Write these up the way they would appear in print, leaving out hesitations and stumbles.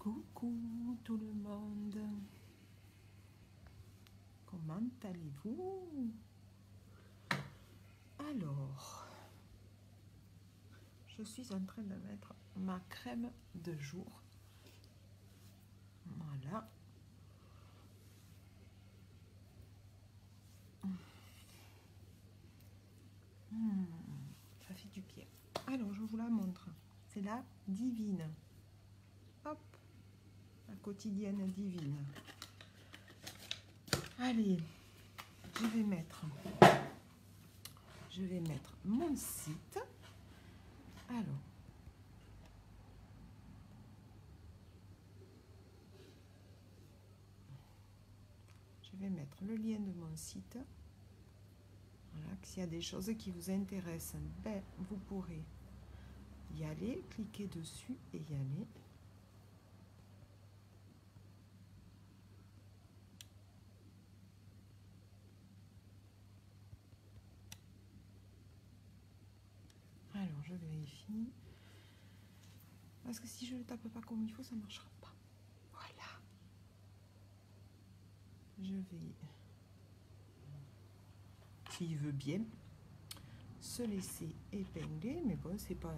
Coucou tout le monde, comment allez-vous? Alors, je suis en train de mettre ma crème de jour. Voilà. Ça fait du pied. Alors, je vous la montre. C'est la divine. Hop, la quotidienne divine. Allez, je vais mettre mon site. Alors, je vais mettre le lien de mon site. Voilà, s'il y a des choses qui vous intéressent, ben, vous pourrez y aller, cliquer dessus et y aller. Alors, je vérifie. Parce que si je ne le tape pas comme il faut, ça ne marchera pas. Voilà. Je vais, s'il veut bien, se laisser épingler. Mais bon, c'est pas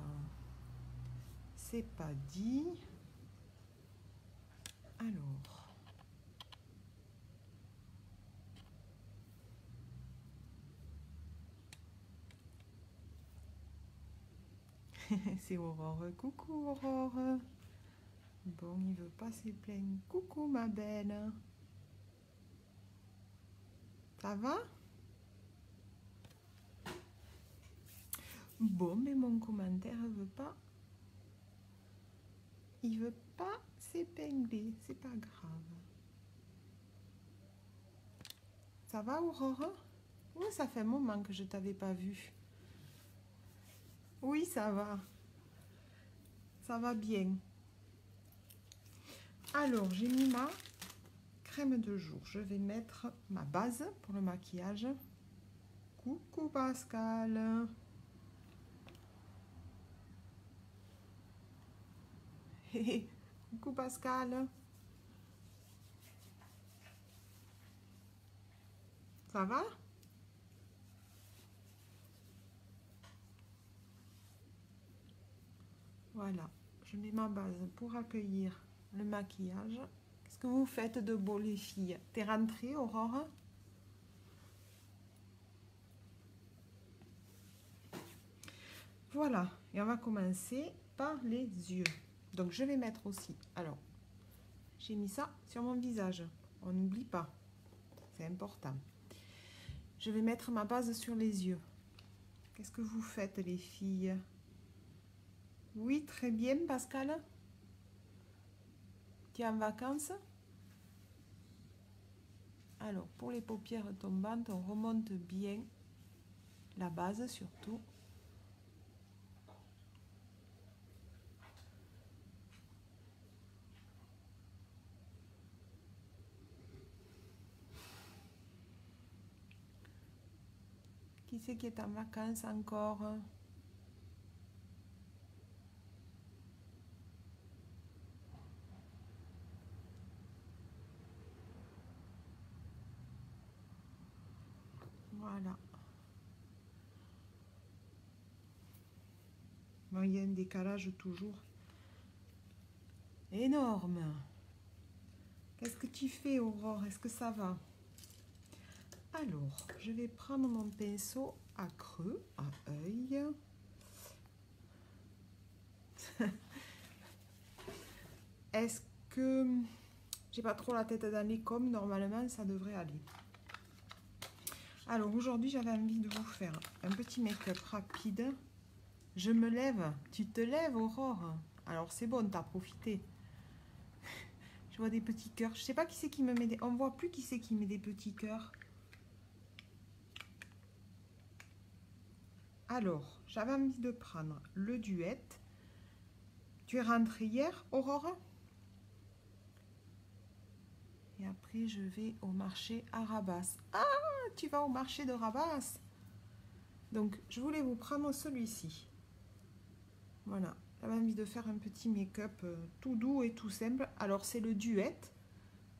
dit. Alors. C'est Aurore. Coucou Aurore. Bon, il veut pas s'éplaigner. Coucou ma belle. Ça va? Bon, mais mon commentaire veut pas. Il veut pas s'épingler. C'est pas grave. Ça va Aurore? Oui, ça fait un moment que je t'avais pas vu. Oui, ça va. Ça va bien. Alors, j'ai mis ma crème de jour. Je vais mettre ma base pour le maquillage. Coucou Pascal. Coucou Pascal. Ça va? Voilà. Je mets ma base pour accueillir le maquillage. Qu'est-ce que vous faites de beau les filles? T'es rentrée Aurore? Voilà. Et on va commencer par les yeux. Donc je vais mettre aussi. Alors, j'ai mis ça sur mon visage. On n'oublie pas. C'est important. Je vais mettre ma base sur les yeux. Qu'est-ce que vous faites les filles? Oui, très bien Pascal. Tu es en vacances? Alors, pour les paupières tombantes, on remonte bien la base surtout. Qui c'est qui est en vacances encore? Voilà. Bon, il y a un décalage toujours énorme. Qu'est-ce que tu fais, Aurore? Est-ce que ça va? Alors, je vais prendre mon pinceau à creux, à œil. Est-ce que j'ai pas trop la tête dans les coms? Normalement, ça devrait aller. Alors, aujourd'hui, j'avais envie de vous faire un petit make-up rapide. Je me lève. Tu te lèves, Aurore? Alors, c'est bon, t'as profité. Je vois des petits cœurs. Je sais pas qui c'est qui me met des... On voit plus qui c'est qui met des petits cœurs. Alors, j'avais envie de prendre le duet. Tu es rentrée hier, Aurore? Et après, je vais au marché à Rabas. Ah, tu vas au marché de Rabas? Donc, je voulais vous prendre celui-ci. Voilà, J'avais envie de faire un petit make-up tout doux et tout simple. Alors, c'est le duet.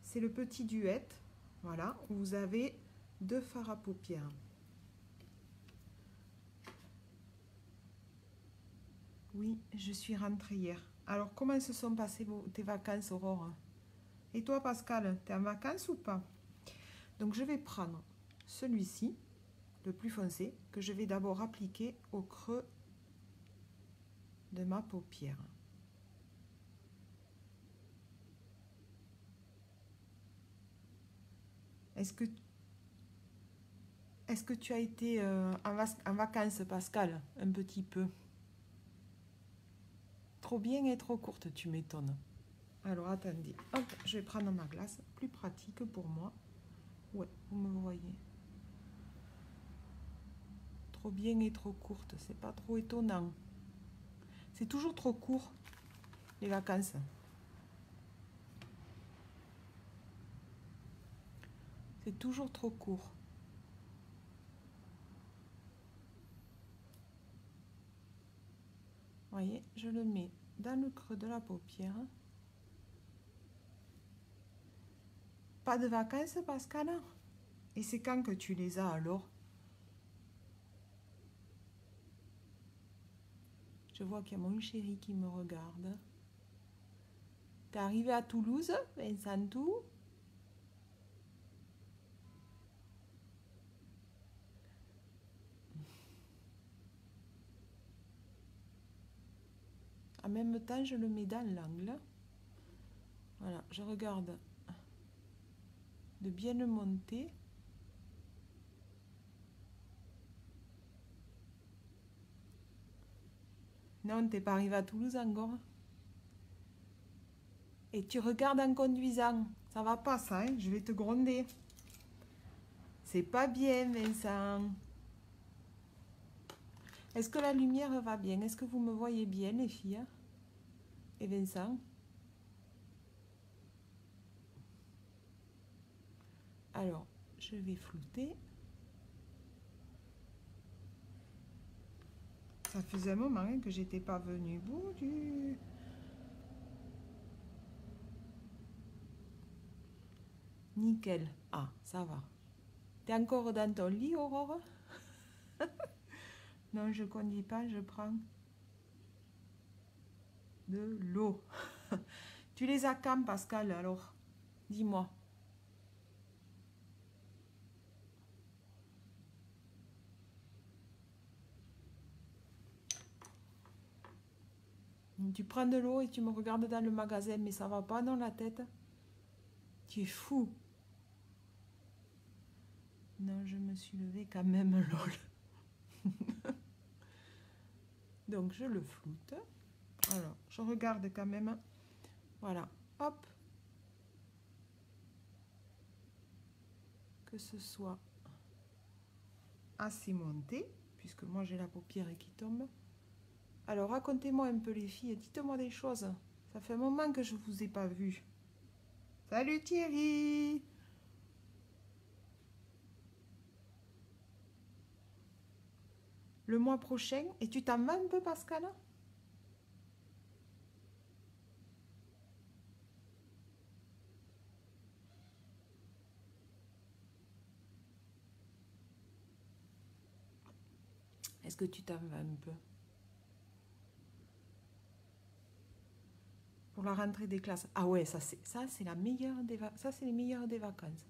C'est le petit duet. Voilà, où vous avez 2 fards à paupières. Oui, je suis rentrée hier. Alors, comment se sont passées tes vacances, Aurore? Et toi, Pascal, tu es en vacances ou pas? Donc, je vais prendre celui-ci, le plus foncé, que je vais d'abord appliquer au creux de ma paupière. Est-ce que tu as été en vacances, Pascal, un petit peu? Trop bien et trop courte, tu m'étonnes. Alors, attendez. Hop, je vais prendre ma glace. Plus pratique pour moi. Ouais, vous me voyez. Trop bien et trop courte. C'est pas trop étonnant. C'est toujours trop court, les vacances. C'est toujours trop court. Vous voyez, je le mets dans le creux de la paupière. Pas de vacances, Pascal? Et c'est quand que tu les as alors? Je vois qu'il y a mon chéri qui me regarde. T'es arrivé à Toulouse, Vincentou? En même temps, je le mets dans l'angle. Voilà, je regarde de bien le monter. Non, t'es pas arrivé à Toulouse encore. Et tu regardes en conduisant. Ça va pas ça, hein? Je vais te gronder. C'est pas bien, Vincent. Est-ce que la lumière va bien? Est-ce que vous me voyez bien, les filles? Et Vincent? Alors, je vais flouter. Ça faisait un moment que j'étais pas venue. Boudu. Nickel. Ah, ça va. T'es encore dans ton lit, Aurore? Non, je conduis pas, je prends de l'eau. Tu les as quand, Pascal, alors? Dis-moi. Tu prends de l'eau et tu me regardes dans le magasin, mais ça va pas dans la tête? Tu es fou. Non, je me suis levée quand même, lol. Donc, je le floute. Alors, je regarde quand même. Voilà, hop. Que ce soit assez monté, puisque moi j'ai la paupière qui tombe. Alors, racontez-moi un peu les filles, dites-moi des choses. Ça fait un moment que je ne vous ai pas vu. Salut Thierry! Le mois prochain, et tu t'en vas un peu, Pascal? Est-ce que tu t'en vas un peu? Pour la rentrée des classes. Ah ouais, ça c'est la meilleure des vacances. Ça c'est les meilleures des vacances.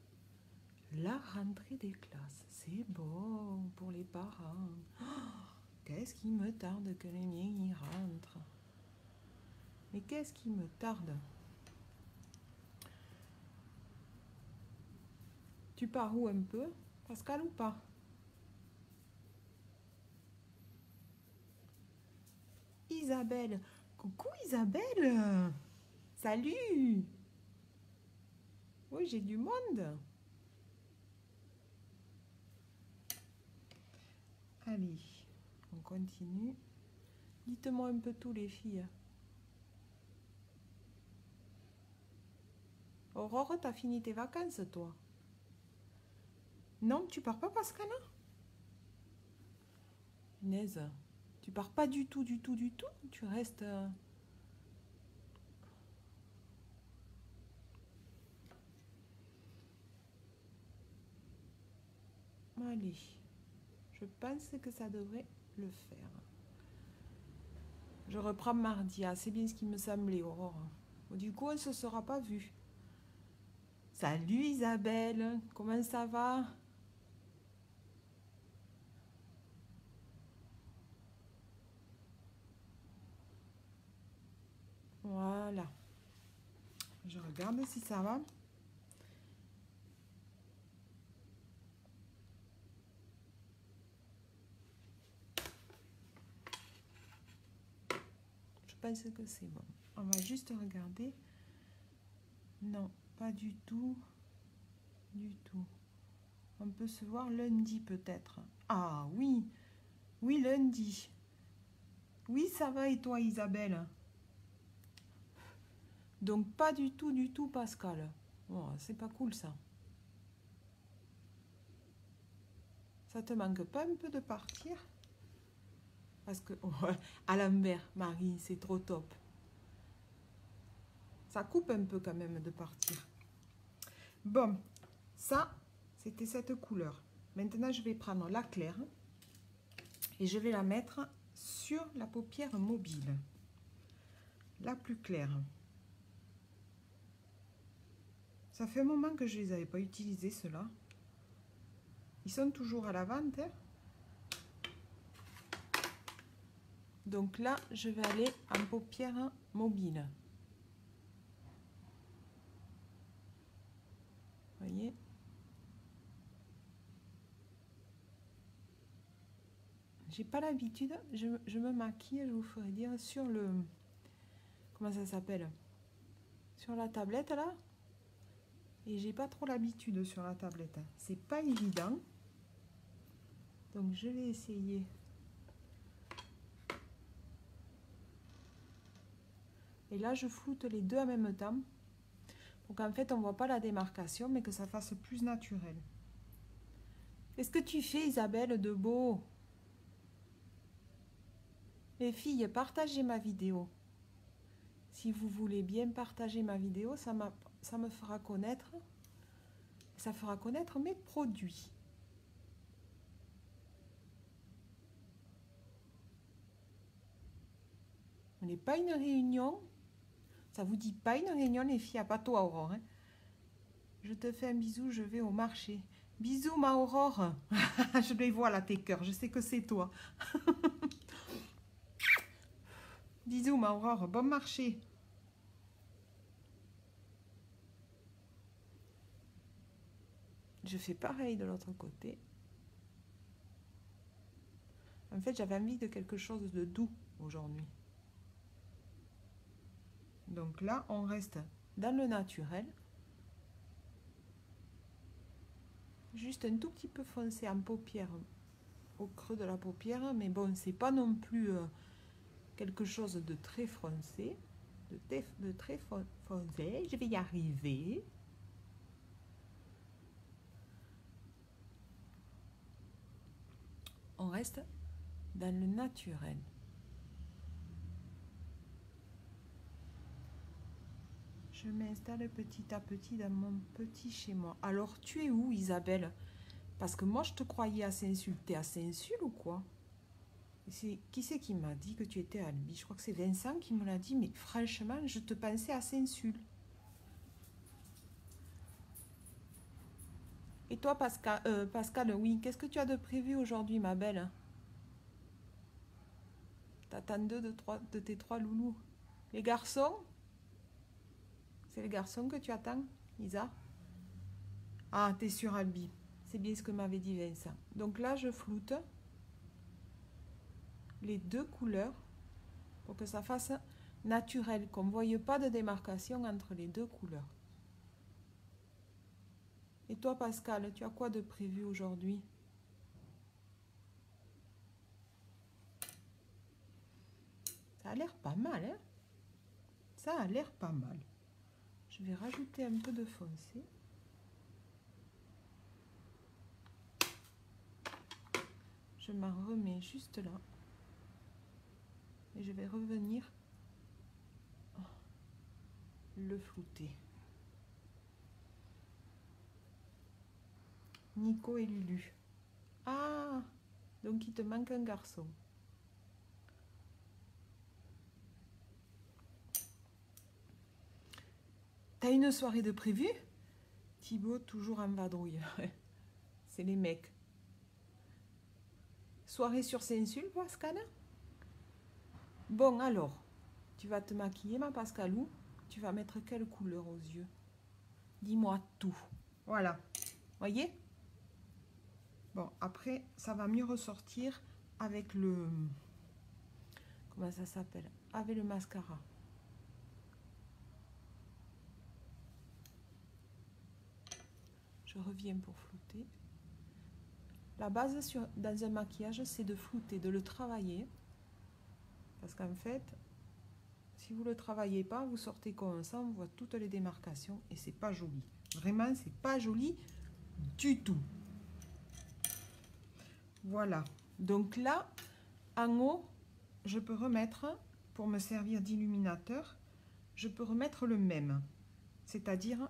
La rentrée des classes, c'est bon pour les parents. Oh, qu'est-ce qui me tarde que les miens y rentrent. Mais qu'est-ce qui me tarde? Tu pars où un peu, Pascal, ou pas? Isabelle. Coucou Isabelle. Salut. Oui, j'ai du monde. Allez, on continue. Dites-moi un peu tout, les filles. Aurore, t'as fini tes vacances, toi? Non, tu pars pas, Pascal? Naise, Tu pars pas du tout, du tout, du tout. Tu restes... Allez. Je pense que ça devrait le faire. Je reprends mardi. Ah, c'est bien ce qui me semblait, Aurore. Du coup, on ne se sera pas vu. Salut Isabelle, comment ça va? Voilà. Je regarde si ça va. Je pense que c'est bon. On va juste regarder. Non, pas du tout. Du tout. On peut se voir lundi peut-être. Ah oui, oui lundi. Oui, ça va et toi Isabelle? Donc pas du tout Pascal. Oh, c'est pas cool ça. Ça te manque pas un peu de partir? Parce que, oh, à l'envers, Marie, c'est trop top. Ça coupe un peu quand même de partir. Bon, ça, c'était cette couleur. Maintenant, je vais prendre la claire et je vais la mettre sur la paupière mobile. La plus claire. Ça fait un moment que je ne les avais pas utilisés, ceux-là. Ils sont toujours à la vente. Hein. Donc là, je vais aller en paupière mobile. Vous voyez? J'ai pas l'habitude, je me maquille, je vous ferai dire, sur le... Comment ça s'appelle? Sur la tablette, là. Et j'ai pas trop l'habitude sur la tablette. C'est pas évident. Donc, je vais essayer. Et là, je floute les deux en même temps. Pour qu'en fait, on voit pas la démarcation, mais que ça fasse plus naturel. Qu'est-ce que tu fais, Isabelle, de beau? Les filles, partagez ma vidéo. Si vous voulez bien partager ma vidéo, ça me fera connaître. Ça fera connaître mes produits. On n'est pas une réunion. Ça vous dit pas une réunion, les filles, à pas toi, Aurore. Hein. Je te fais un bisou, je vais au marché. Bisous, ma Aurore. Je les vois là, tes cœurs. Je sais que c'est toi. Bisous, ma Aurore. Bon marché. Je fais pareil de l'autre côté. En fait, j'avais envie de quelque chose de doux aujourd'hui. Donc là, on reste dans le naturel. Juste un tout petit peu foncé en paupière, au creux de la paupière. Mais bon, c'est pas non plus quelque chose de très foncé. De très foncé. Je vais y arriver. On reste dans le naturel. Je m'installe petit à petit dans mon petit chez moi. Alors, tu es où, Isabelle? Parce que moi, je te croyais à Saint-Sul. T'es à Saint-Sul ou quoi? Qui c'est qui m'a dit que tu étais à Albi? Je crois que c'est Vincent qui me l'a dit, mais franchement, je te pensais à Saint-Sul. Et toi, Pascal, oui, qu'est-ce que tu as de prévu aujourd'hui, ma belle? T'attends deux de tes trois loulous. Les garçons? C'est les garçons que tu attends, Isa? Ah, t'es sur Albi. C'est bien ce que m'avait dit Vincent. Donc là, je floute les deux couleurs pour que ça fasse naturel, qu'on ne voie pas de démarcation entre les deux couleurs. Et toi, Pascal, tu as quoi de prévu aujourd'hui? Ça a l'air pas mal, hein? Ça a l'air pas mal. Je vais rajouter un peu de foncé. Je m'en remets juste là. et je vais revenir le flouter. Nico et Lulu. Ah, donc il te manque un garçon. T'as une soirée de prévu? Thibaut, toujours en vadrouille. C'est les mecs. Soirée sur Saint-Sul, Pascal? Bon, alors, tu vas te maquiller, ma Pascalou. Tu vas mettre quelle couleur aux yeux? Dis-moi tout. Voilà. Voyez? Bon, après, ça va mieux ressortir avec le... Comment ça s'appelle? Avec le mascara. Je reviens pour flouter. La base dans un maquillage, c'est de flouter, de le travailler. Parce qu'en fait, si vous ne le travaillez pas, vous sortez comme ça, on voit toutes les démarcations et c'est pas joli. Vraiment, c'est pas joli du tout. Voilà. Donc là, en haut, je peux remettre, pour me servir d'illuminateur, je peux remettre le même. C'est-à-dire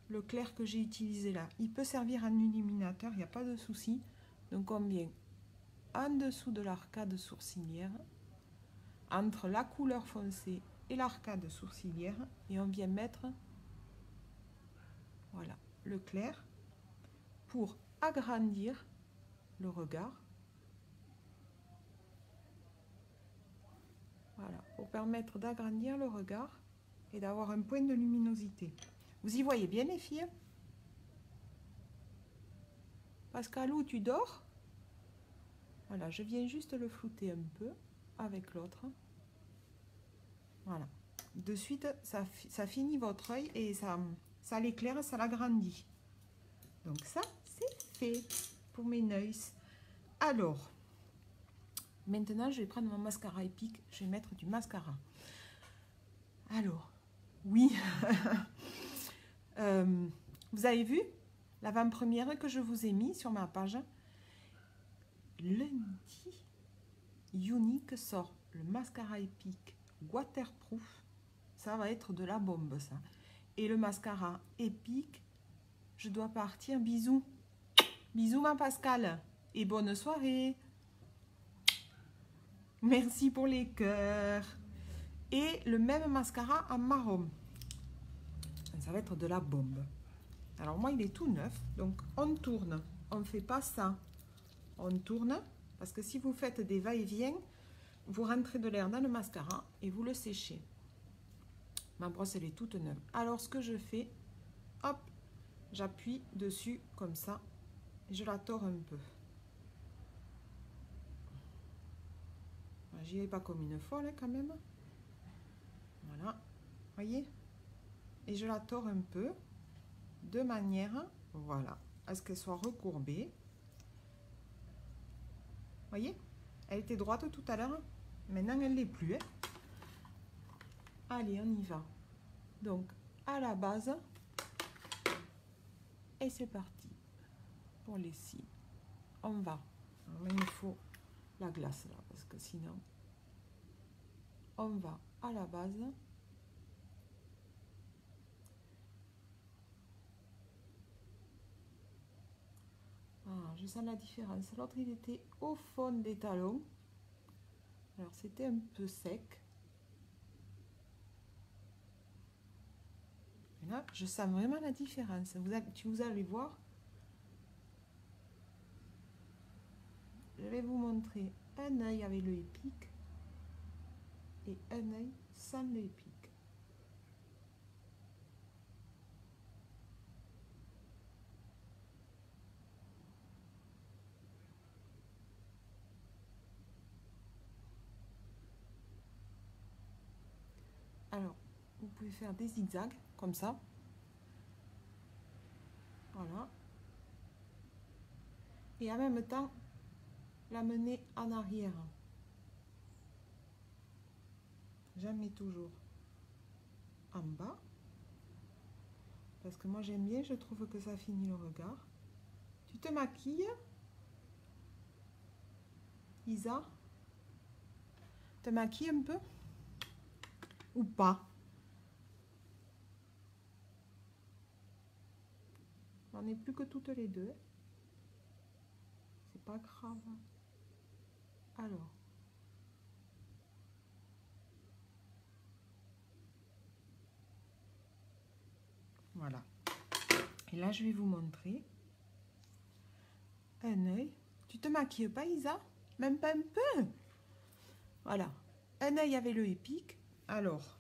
le clair que j'ai utilisé là. Il peut servir en illuminateur, il n'y a pas de souci. Donc on vient en dessous de l'arcade sourcilière, entre la couleur foncée et l'arcade sourcilière, et on vient mettre, voilà, le clair pour agrandir le regard. Voilà, pour permettre d'agrandir le regard et d'avoir un point de luminosité. Vous y voyez bien les filles? Pascalou, tu dors? Voilà, je viens juste le flouter un peu avec l'autre. Voilà. De suite, ça finit votre œil et ça l'éclaire, ça l'agrandit. Donc ça, c'est fait pour mes yeux. Alors, maintenant, je vais prendre mon mascara épique. Je vais mettre du mascara. Alors, oui. Vous avez vu l'avant-première que je vous ai mis sur ma page? Lundi, Unique sort le mascara épique waterproof. Ça va être de la bombe, ça. Et le mascara épique, je dois partir. Bisous. Bisous, ma Pascal. Et bonne soirée. Merci pour les cœurs. Et le même mascara en marron. Ça va être de la bombe. Alors moi, il est tout neuf. Donc, on tourne. On ne fait pas ça. On tourne. Parce que si vous faites des va-et-vient, vous rentrez de l'air dans le mascara et vous le séchez. Ma brosse, elle est toute neuve. Alors, ce que je fais, hop, j'appuie dessus comme ça. Et je la tords un peu. J'y vais pas comme une folle quand même. Voilà. Voyez? Et je la tords un peu de manière, voilà, à ce qu'elle soit recourbée. Voyez? Elle était droite tout à l'heure. Maintenant, elle ne l'est plus. Hein. Allez, on y va. Donc, à la base. Et c'est parti. Pour les cils. On va. Alors là, il me faut la glace, là, parce que sinon, on va à la base. Ah, je sens la différence. L'autre, il était au fond des talons. Alors, c'était un peu sec. Et là, je sens vraiment la différence. Vous allez voir. Je vais vous montrer un œil avec le épique et un œil sans le épique. Alors, vous pouvez faire des zigzags comme ça. Voilà. Et en même temps, l'amener en arrière. Jamais toujours en bas. Parce que moi j'aime bien, je trouve que ça finit le regard. Tu te maquilles, Isa? te maquilles un peu? Ou pas? On n'est plus que toutes les deux. C'est pas grave. Alors. Voilà. Et là, je vais vous montrer un œil. Tu te maquilles pas, Isa? Même pas un peu? Voilà. Un œil avec le épique. Alors,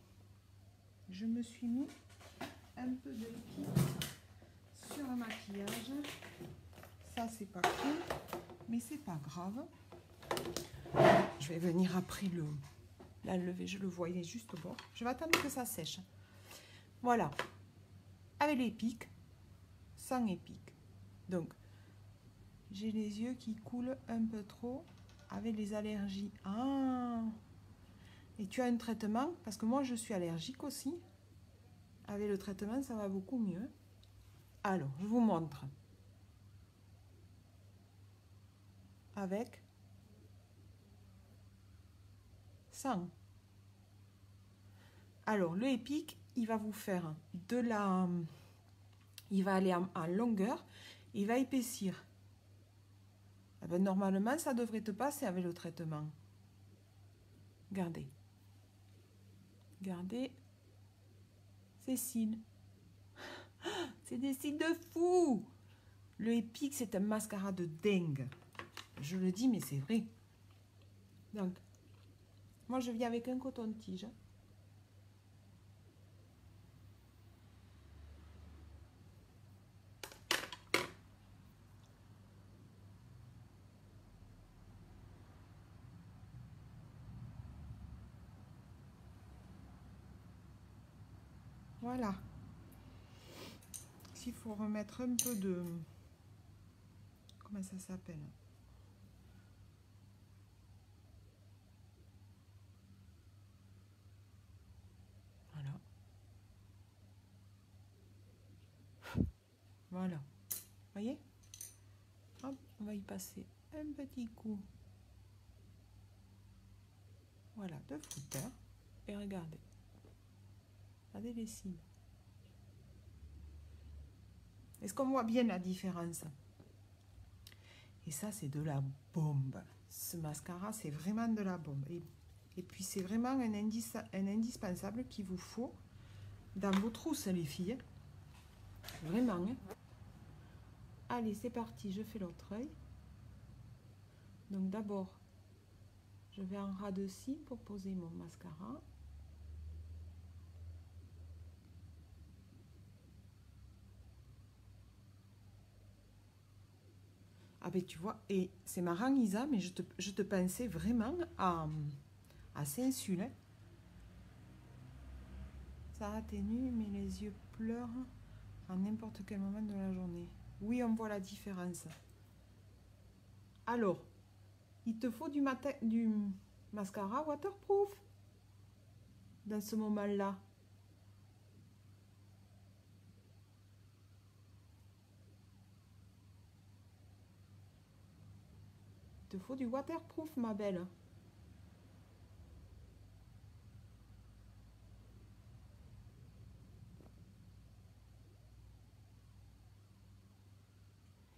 je me suis mis un peu de épique sur le maquillage. Ça, c'est pas cool, mais c'est pas grave. Je vais venir après l'enlever. Je le vois, il est juste au bord. Je vais attendre que ça sèche. Voilà. Avec l'épique, sans épique. Donc, j'ai les yeux qui coulent un peu trop avec les allergies. Ah! Et tu as un traitement? Parce que moi, je suis allergique aussi. Avec le traitement, ça va beaucoup mieux. Alors, je vous montre. Avec 100. Alors, le épique, il va vous faire de la... Il va aller en longueur, il va épaissir. Eh bien, normalement, ça devrait te passer avec le traitement. Regardez. Regardez. Ces cils. C'est des cils de fou. Le épique, c'est un mascara de dingue. Je le dis, mais c'est vrai. Donc, moi, je viens avec un coton-tige. Voilà. S'il faut remettre un peu de... Comment ça s'appelle? Voilà. Voilà. Voyez? Hop, on va y passer un petit coup. Voilà, de fouteur. Et regardez. Regardez les cils. Est-ce qu'on voit bien la différence? Et ça, c'est de la bombe. Ce mascara, c'est vraiment de la bombe. Et puis, c'est vraiment un indispensable qu'il vous faut dans vos trousses, les filles. Vraiment. Hein? Allez, c'est parti. Je fais l'autre œil. Donc, d'abord, je vais en ras de cils pour poser mon mascara. Ah ben tu vois, et c'est marrant Isa, mais je te pensais vraiment à Saint-Sul. Hein. Ça atténue, mais les yeux pleurent à n'importe quel moment de la journée. Oui, on voit la différence. Alors, il te faut du mascara waterproof dans ce moment-là. Il te faut du waterproof, ma belle.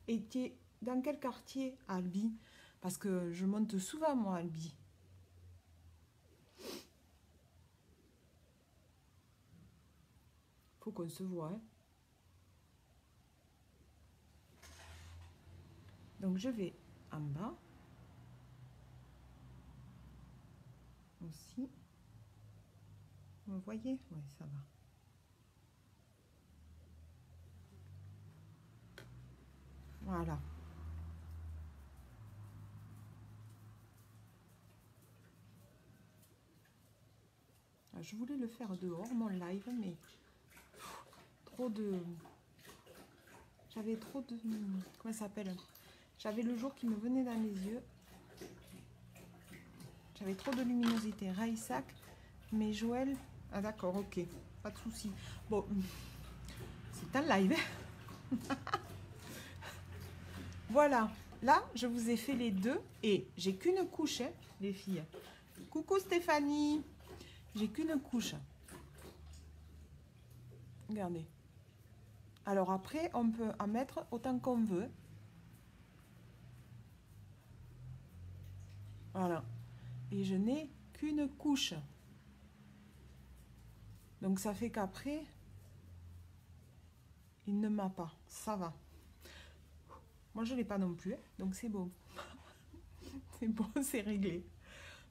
Et tu es dans quel quartier, Albi? Parce que je monte souvent, moi, Albi. Faut qu'on se voit. Hein. Donc, je vais en bas. Aussi. Vous voyez? Oui, ça va. Voilà. Je voulais le faire dehors, mon live, mais trop de... J'avais trop de... Comment ça s'appelle? J'avais le jour qui me venait dans les yeux. J'avais trop de luminosité. Raïsak, mais Joël... Ah d'accord, ok. Pas de souci. Bon, c'est un live. Voilà. Là, je vous ai fait les deux et j'ai qu'une couche, hein, les filles. Coucou Stéphanie. J'ai qu'une couche. Regardez. Alors après, on peut en mettre autant qu'on veut. Voilà. Et je n'ai qu'une couche. Donc ça fait qu'après, il ne m'a pas. Ça va. Moi, je ne l'ai pas non plus. Donc c'est bon. C'est bon, c'est réglé.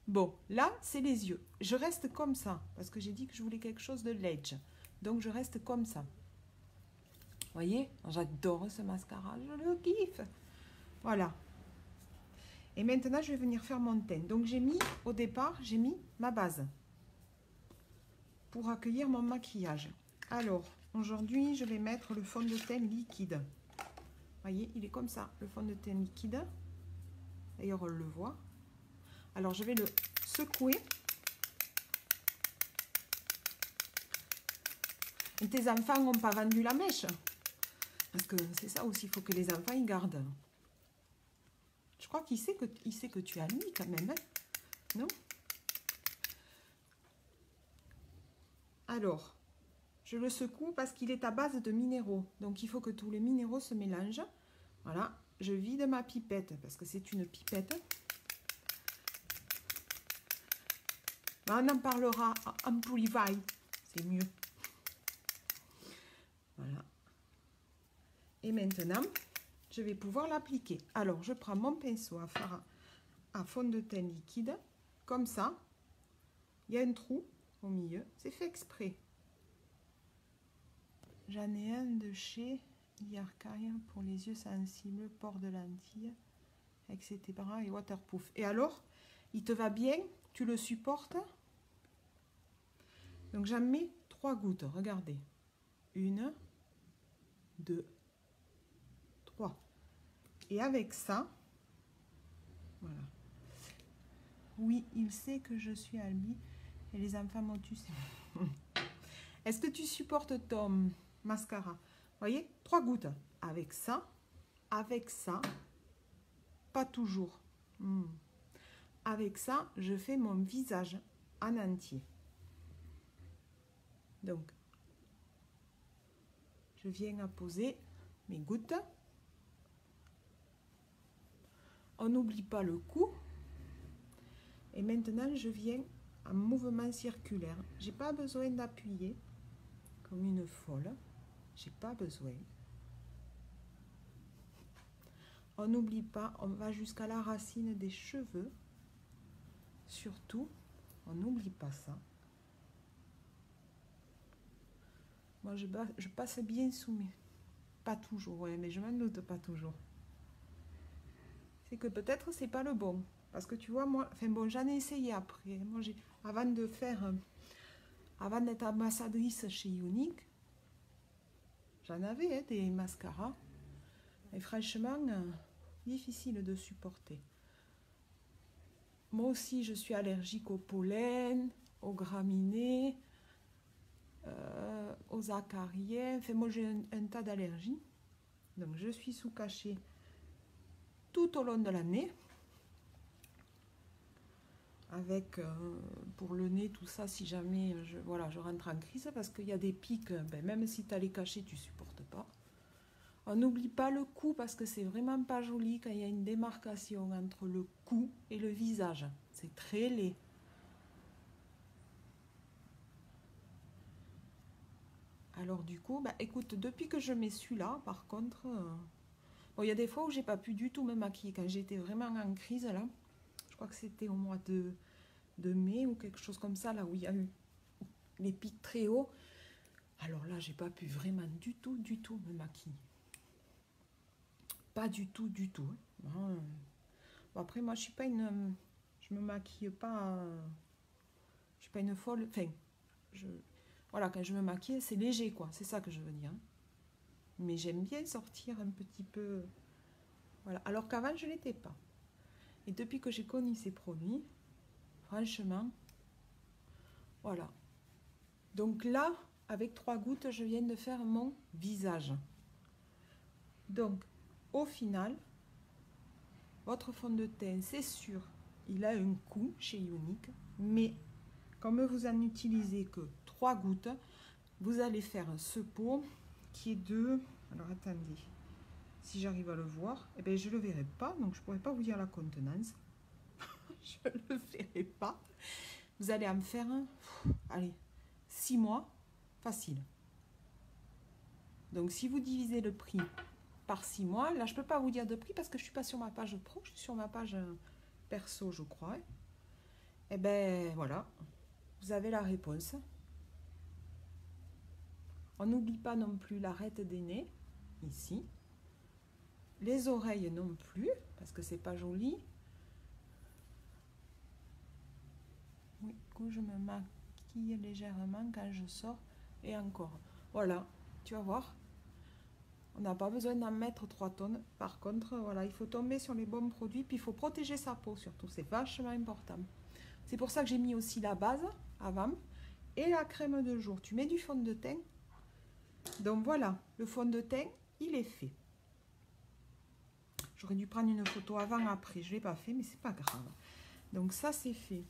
Bon, là, c'est les yeux. Je reste comme ça. Parce que j'ai dit que je voulais quelque chose de ledge. Donc je reste comme ça. Vous voyez, j'adore ce mascara. Je le kiffe. Voilà. Et maintenant, je vais venir faire mon teint. Donc j'ai mis, au départ, j'ai mis ma base. Pour accueillir mon maquillage. Alors, aujourd'hui, je vais mettre le fond de teint liquide. Vous voyez, il est comme ça, le fond de teint liquide. D'ailleurs, on le voit. Alors, je vais le secouer. Et tes enfants n'ont pas vendu la mèche. Parce que c'est ça aussi, il faut que les enfants y gardent. Je crois qu'il sait que tu as lui quand même. Hein, non? Alors, je le secoue parce qu'il est à base de minéraux. Donc, il faut que tous les minéraux se mélangent. Voilà, je vide ma pipette parce que c'est une pipette. On en parlera en Polyvaille. C'est mieux. Voilà. Et maintenant, je vais pouvoir l'appliquer. Alors, je prends mon pinceau à fond de teint liquide. Comme ça. Il y a un trou au milieu. C'est fait exprès. J'en ai un de chez Yarkaya pour les yeux sensibles, port de lentilles, etc. et waterproof. Et alors, il te va bien? Tu le supportes? Donc, j'en mets 3 gouttes. Regardez. 1, 2, 3. Et avec ça, voilà. Oui, il sait que je suis Albi et les enfants m'ont tué. Est-ce que tu supportes ton mascara? Vous voyez, 3 gouttes. Avec ça, pas toujours. Avec ça, je fais mon visage en entier. Donc, je viens à poser mes gouttes. On n'oublie pas le cou. Et maintenant, je viens en mouvement circulaire. J'ai pas besoin d'appuyer comme une folle. J'ai pas besoin. On n'oublie pas, on va jusqu'à la racine des cheveux. Surtout, on n'oublie pas ça. Moi, je passe bien sous mes... Pas toujours, ouais, mais je m'en doute pas toujours. C'est que peut-être c'est pas le bon. Parce que tu vois, moi, enfin bon, j'en ai essayé après. Moi, avant d'être ambassadrice chez Younique, j'en avais des mascaras. Et franchement, difficile de supporter. Moi aussi, je suis allergique au pollen, aux graminées, aux acariens. Enfin, moi, j'ai un tas d'allergies. Donc, je suis sous cachet tout au long de l'année. Avec, pour le nez, tout ça, si jamais je rentre en crise, parce qu'il y a des pics, ben, même si tu as les cachets, tu ne supportes pas. On n'oublie pas le cou, parce que c'est vraiment pas joli quand il y a une démarcation entre le cou et le visage. C'est très laid. Alors du coup, bah, écoute, depuis que je mets celui-là, par contre, bon, il y a des fois où j'ai pas pu du tout me maquiller, quand j'étais vraiment en crise, là, je crois que c'était au mois de mai ou quelque chose comme ça, là où il y a eu les pics très hauts. Alors là, j'ai pas pu vraiment du tout me maquiller. Pas du tout. Hein. Bon, après, moi, je suis pas une... Je me maquille pas... Je suis pas une folle... Enfin, voilà, quand je me maquille, c'est léger, quoi. C'est ça que je veux dire. Mais j'aime bien sortir un petit peu... Voilà. Alors qu'avant, je l'étais pas. Et depuis que j'ai connu ces produits, franchement, voilà. Donc là, avec 3 gouttes, je viens de faire mon visage. Donc, au final, votre fond de teint, c'est sûr, il a un coût chez Younique. Mais comme vous en utilisez que 3 gouttes, vous allez faire ce pot qui est de... Alors attendez, si j'arrive à le voir, eh bien, je ne le verrai pas, donc je ne pourrai pas vous dire la contenance. Je ne le verrai pas. Vous allez en faire, allez, 6 mois, facile. Donc si vous divisez le prix par 6 mois, là je ne peux pas vous dire de prix parce que je ne suis pas sur ma page pro, je suis sur ma page perso, je crois. Et ben voilà, vous avez la réponse. On n'oublie pas non plus l'arête des nez, ici. Les oreilles non plus, parce que c'est pas joli. Oui, que je me maquille légèrement quand je sors. Et encore, voilà, tu vas voir. On n'a pas besoin d'en mettre 3 tonnes. Par contre, voilà, il faut tomber sur les bons produits. Puis il faut protéger sa peau surtout, c'est vachement important. C'est pour ça que j'ai mis aussi la base avant et la crème de jour. Tu mets du fond de teint. Donc voilà, le fond de teint, il est fait. J'aurais dû prendre une photo avant-après, je ne l'ai pas fait, mais c'est pas grave. Donc ça, c'est fait.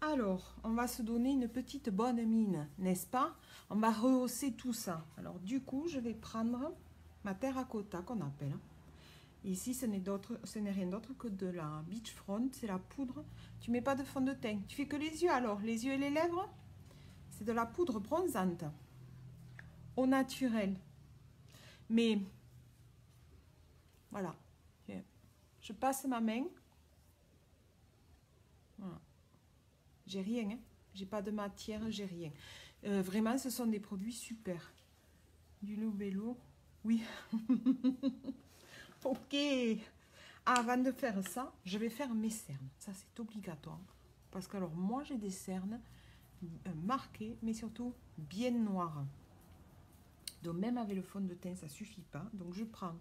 Alors, on va se donner une petite bonne mine, n'est-ce pas? On va rehausser tout ça. Alors du coup, je vais prendre ma terracotta qu'on appelle. Ici, ce n'est rien d'autre que de la Beachfront, c'est la poudre. Tu mets pas de fond de teint. Tu fais que les yeux alors, les yeux et les lèvres, c'est de la poudre bronzante. Au naturel. Mais voilà, je passe ma main. Voilà. J'ai rien, hein. J'ai pas de matière, j'ai rien. Vraiment, ce sont des produits super. Du Lobello, oui. Ok. Avant de faire ça, je vais faire mes cernes. Ça, c'est obligatoire. Parce que alors, moi, j'ai des cernes marquées, mais surtout bien noires. Donc même avec le fond de teint, ça ne suffit pas. Donc je prends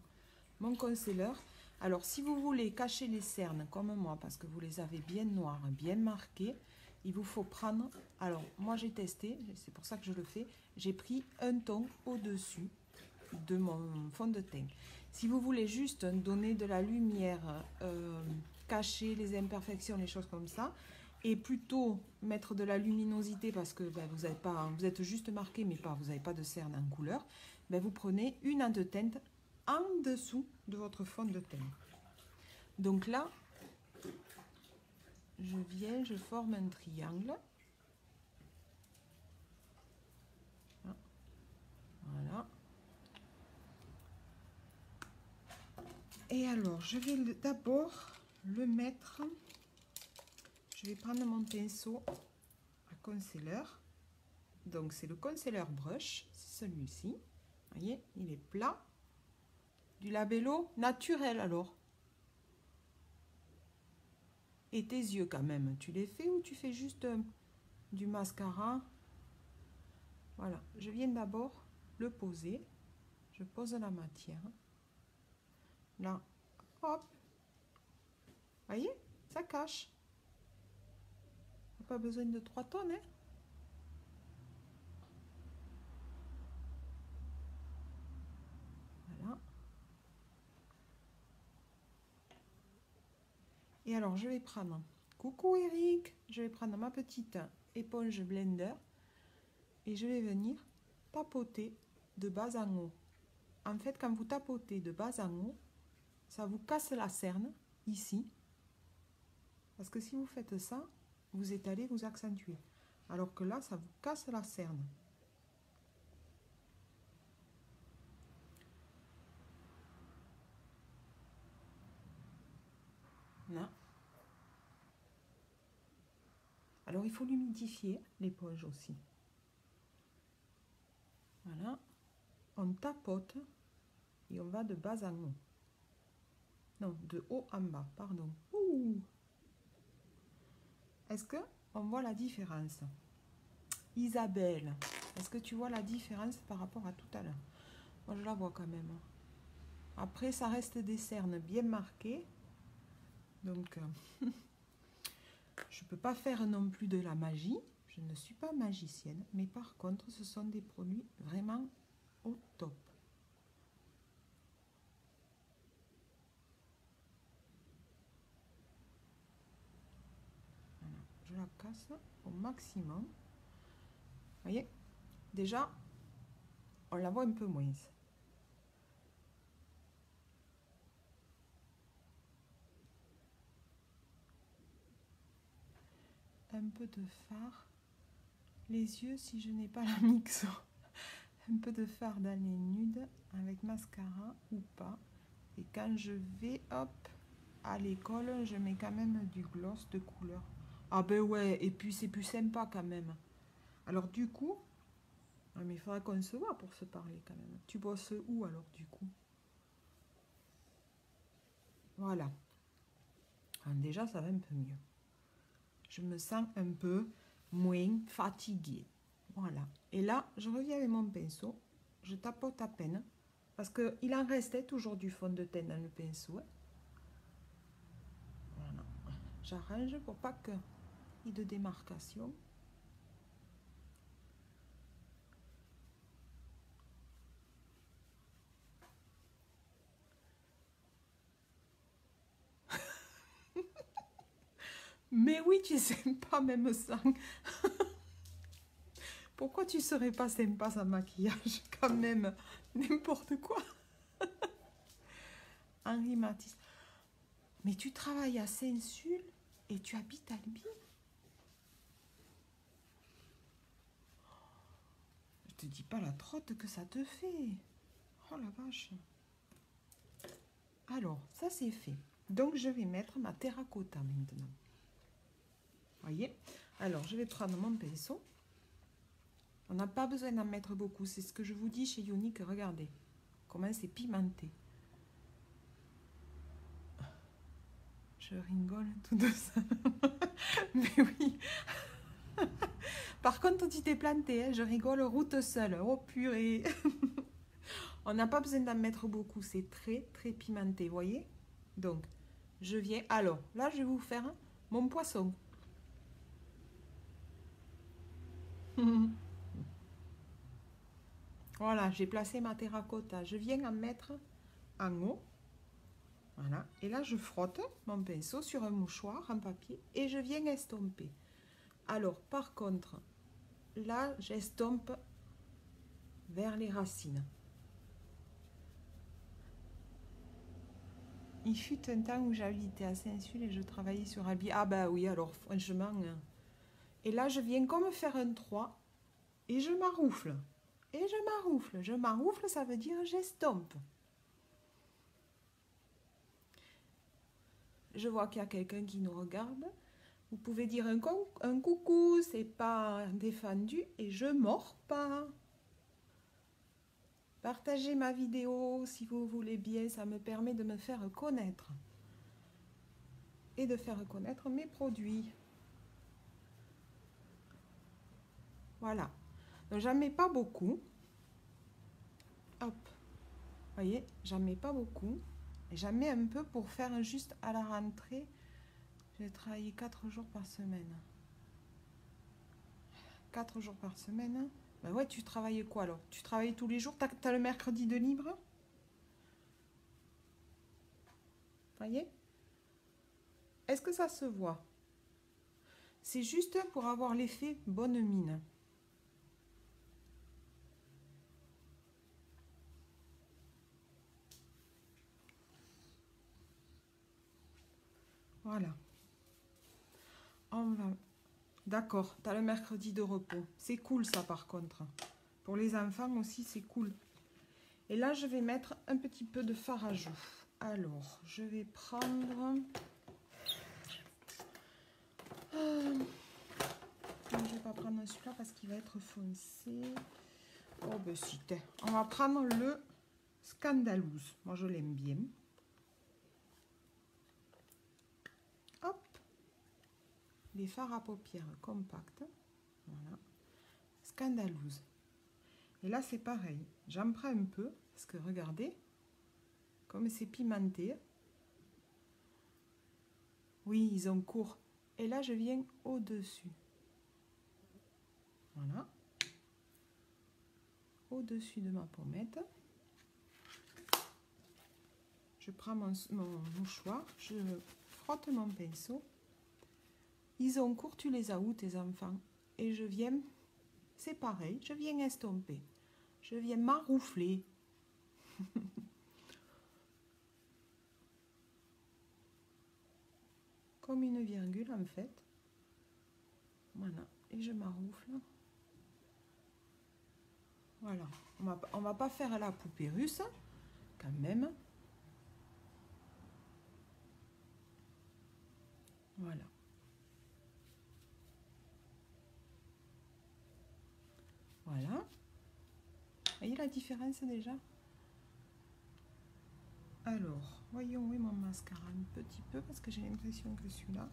mon concealer. Alors si vous voulez cacher les cernes comme moi, parce que vous les avez bien noires, bien marquées, il vous faut prendre... Alors moi j'ai testé, c'est pour ça que je le fais. J'ai pris un ton au-dessus de mon fond de teint. Si vous voulez juste donner de la lumière, cacher les imperfections, les choses comme ça, et plutôt mettre de la luminosité parce que ben, vous êtes juste marqué mais pas, vous n'avez pas de cerne en couleur, ben, vous prenez une en de teinte en dessous de votre fond de teint. Donc là, je forme un triangle. Voilà. Et alors, je vais d'abord le mettre... Je vais prendre mon pinceau à concealer. Donc, c'est le concealer brush, c'est celui-ci. Vous voyez, il est plat. Du labello naturel, alors. Et tes yeux, quand même, tu les fais ou tu fais juste du mascara? Voilà, je viens d'abord le poser. Je pose la matière. Là, hop. Vous voyez, ça cache. Pas besoin de 3 tonnes, hein. Voilà. Et alors, je vais prendre... Coucou Eric. Je vais prendre ma petite éponge blender. Et je vais venir tapoter de bas en haut. En fait, quand vous tapotez de bas en haut, ça vous casse la cerne, ici. Parce que si vous faites ça, vous étalez, vous accentuez. Alors que là, ça vous casse la cerne. Là. Alors, il faut l'humidifier, l'éponge aussi. Voilà. On tapote et on va de bas en haut. Non, de haut en bas, pardon. Est-ce qu'on voit la différence? Isabelle, est-ce que tu vois la différence par rapport à tout à l'heure? Moi, je la vois quand même. Après, ça reste des cernes bien marquées. Donc, je ne peux pas faire non plus de la magie. Je ne suis pas magicienne. Mais par contre, ce sont des produits vraiment au top. Voilà, je la surface au maximum. Vous voyez, déjà, on la voit un peu moins. Un peu de fard. Les yeux, si je n'ai pas la mixo. Un peu de fard dans les nudes avec mascara ou pas. Et quand je vais, hop, à l'école, je mets quand même du gloss de couleur. Ah ben ouais, et puis c'est plus sympa quand même. Alors du coup, mais il faudra qu'on se voit pour se parler quand même. Tu bosses où alors du coup? Voilà. Alors, déjà, ça va un peu mieux. Je me sens un peu moins fatiguée. Voilà. Et là, je reviens avec mon pinceau. Je tapote à peine. Parce qu'il en restait toujours du fond de teint dans le pinceau. Voilà. J'arrange pour pas qu'il y ait de démarcation. Mais oui, tu es sympa même sans. Pourquoi tu serais pas sympa sans maquillage quand même? N'importe quoi. Henri Matisse. Mais tu travailles à Saint-Sul et tu habites à Albi? Je te dis pas la trotte que ça te fait. Oh la vache. Alors, ça c'est fait. Donc, je vais mettre ma terracotta maintenant. Voyez? Alors, je vais prendre mon pinceau. On n'a pas besoin d'en mettre beaucoup. C'est ce que je vous dis chez Younique. Regardez comment c'est pimenté. Je rigole tout de ça. Mais oui. Par contre, tu t'es planté. Hein, je rigole route seule. Oh purée. On n'a pas besoin d'en mettre beaucoup. C'est très, très pimenté. Vous voyez? Donc, je viens. Alors, là, je vais vous faire mon poisson. Voilà, j'ai placé ma terracotta. Je viens en mettre en haut. Voilà. Et là, je frotte mon pinceau sur un mouchoir en papier et je viens estomper. Alors, par contre, là, j'estompe vers les racines. Il fut un temps où j'habitais à Saint-Sul et je travaillais sur Albi. Ah bah oui, alors franchement. Et là, je viens comme faire un 3 et je maroufle. Et je maroufle. Je maroufle, ça veut dire j'estompe. Je vois qu'il y a quelqu'un qui nous regarde. Vous pouvez dire un coucou, c'est pas défendu et je mords pas. Partagez ma vidéo si vous voulez bien, ça me permet de me faire connaître. Et de faire connaître mes produits. Voilà. Donc j'en mets pas beaucoup. Hop. Vous voyez, j'en mets pas beaucoup. Et j'en mets un peu pour faire juste à la rentrée. Je vais travailler 4 jours par semaine. 4 jours par semaine. Ben ouais, tu travailles quoi alors? Tu travailles tous les jours? T'as le mercredi de libre? Voyez? Est-ce que ça se voit? C'est juste pour avoir l'effet bonne mine. Voilà. On va... D'accord, tu as le mercredi de repos. C'est cool ça par contre. Pour les enfants aussi, c'est cool. Et là, je vais mettre un petit peu de fard à joues. Alors, je vais prendre... Je ne vais pas prendre celui-là parce qu'il va être foncé. Oh ben si, on va prendre le Scandalouse. Moi, je l'aime bien. Hop. Les fards à paupières compacts. Voilà. Scandalouse. Et là, c'est pareil. J'en prends un peu parce que regardez, comme c'est pimenté. Oui, ils ont court. Et là, je viens au-dessus. Voilà. Au-dessus de ma pommette. Je prends mon mouchoir, je frotte mon pinceau Ils ont cours, tu les as où tes enfants? Et je viens, c'est pareil, je viens estomper. Je viens maroufler. Comme une virgule en fait. Voilà, et je maroufle. Voilà, on va pas faire la poupée russe, quand même. Voilà. Voilà. Voyez la différence déjà? Alors, voyons où est mon mascara un petit peu, parce que j'ai l'impression que celui-là...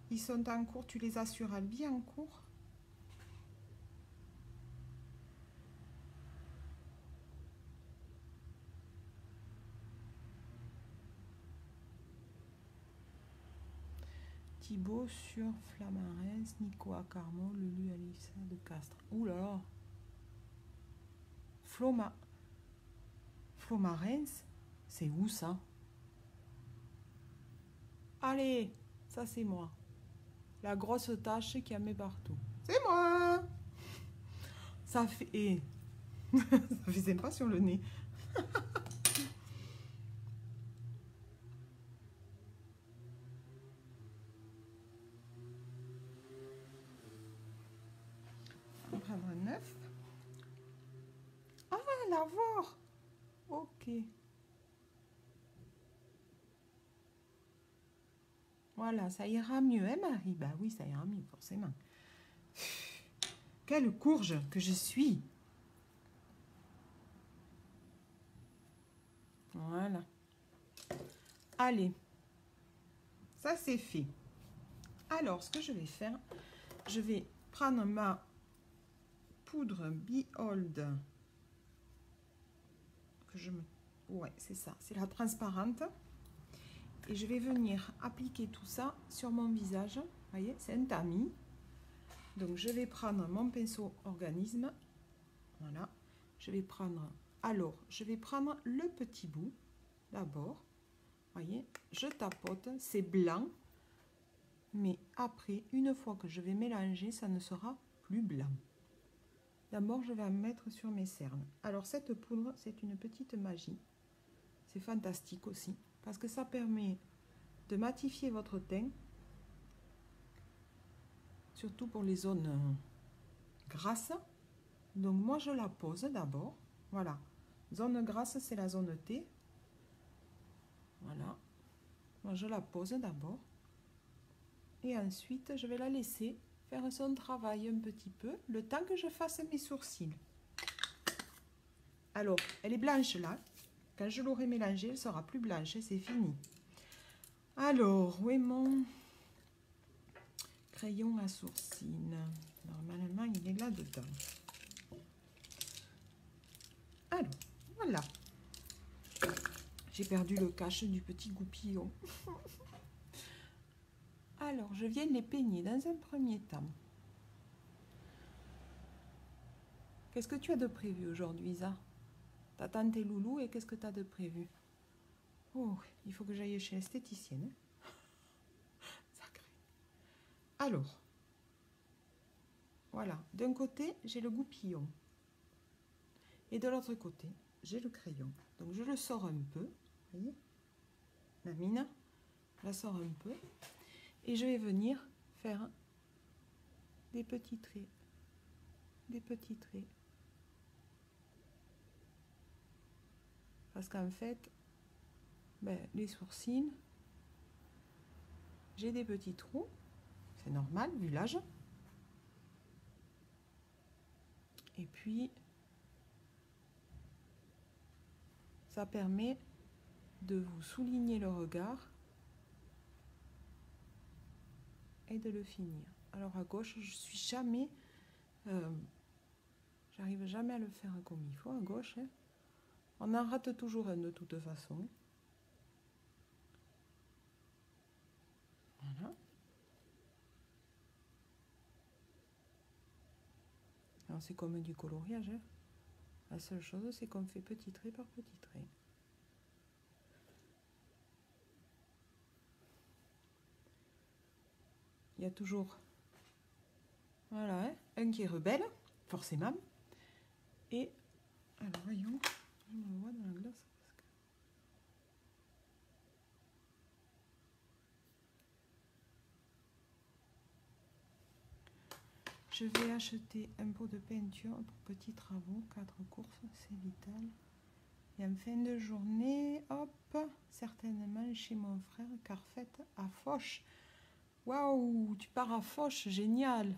Ils sont en cours, tu les assures bien en cours. Thibaut sur Flamarens, Nico à Carmont, Lulu Alissa de Castres. Ouh là là. Flomarens, c'est où ça? Allez, ça c'est moi. La grosse tache qui a mis partout. C'est moi. Ça fait... Eh. Ça fait sympa sur le nez. On va prendre un 9. Ah, l'avoir. Ok. Voilà, ça ira mieux, hein, Marie? Bah oui, ça ira mieux, forcément. Quelle courge que je suis! Voilà. Allez, ça c'est fait. Alors, ce que je vais faire, je vais prendre ma poudre Behold. Ouais, c'est ça, c'est la transparente. Et je vais venir appliquer tout ça sur mon visage. Vous voyez, c'est un tamis. Donc, je vais prendre mon pinceau organisme. Voilà. Je vais prendre... Alors, je vais prendre le petit bout d'abord. Voyez, je tapote, c'est blanc. Mais après, une fois que je vais mélanger, ça ne sera plus blanc. D'abord, je vais en mettre sur mes cernes. Alors, cette poudre, c'est une petite magie. C'est fantastique aussi, parce que ça permet de matifier votre teint, surtout pour les zones grasses. Donc, moi, je la pose d'abord. Voilà. Zone grasse, c'est la zone T. Voilà. Moi, je la pose d'abord. Et ensuite, je vais la laisser faire son travail un petit peu, le temps que je fasse mes sourcils. Alors, elle est blanche là. Quand je l'aurai mélangée, elle sera plus blanche et c'est fini. Alors, où est mon crayon à sourcils? Normalement, il est là-dedans. Alors, voilà. J'ai perdu le cache du petit goupillon. Alors, je viens les peigner dans un premier temps. Qu'est-ce que tu as de prévu aujourd'hui, Isa? T'attends tes loulous et qu'est-ce que tu as de prévu? Oh, il faut que j'aille chez l'esthéticienne. Sacré. Alors, voilà. D'un côté, j'ai le goupillon. Et de l'autre côté, j'ai le crayon. Donc, je le sors un peu. Vous voyez? La mine, je la sors un peu. Et je vais venir faire des petits traits. Des petits traits. Parce qu'en fait, ben, les sourcils, j'ai des petits trous. C'est normal, vu l'âge. Et puis, ça permet de vous souligner le regard et de le finir. Alors à gauche, je suis jamais... j'arrive jamais à le faire comme il faut à gauche. Hein. On en rate toujours un de toute façon. Voilà. Alors c'est comme du coloriage. Hein. La seule chose, c'est qu'on fait petit trait par petit trait. Il y a toujours, voilà, hein, un qui est rebelle, forcément. Et, alors voyons, je me vois dans la glace. Je vais acheter un pot de peinture pour petits travaux, 4 courses, c'est vital. Et en fin de journée, hop, certainement chez mon frère, car fête à Foch. Waouh, tu pars à Foch, génial.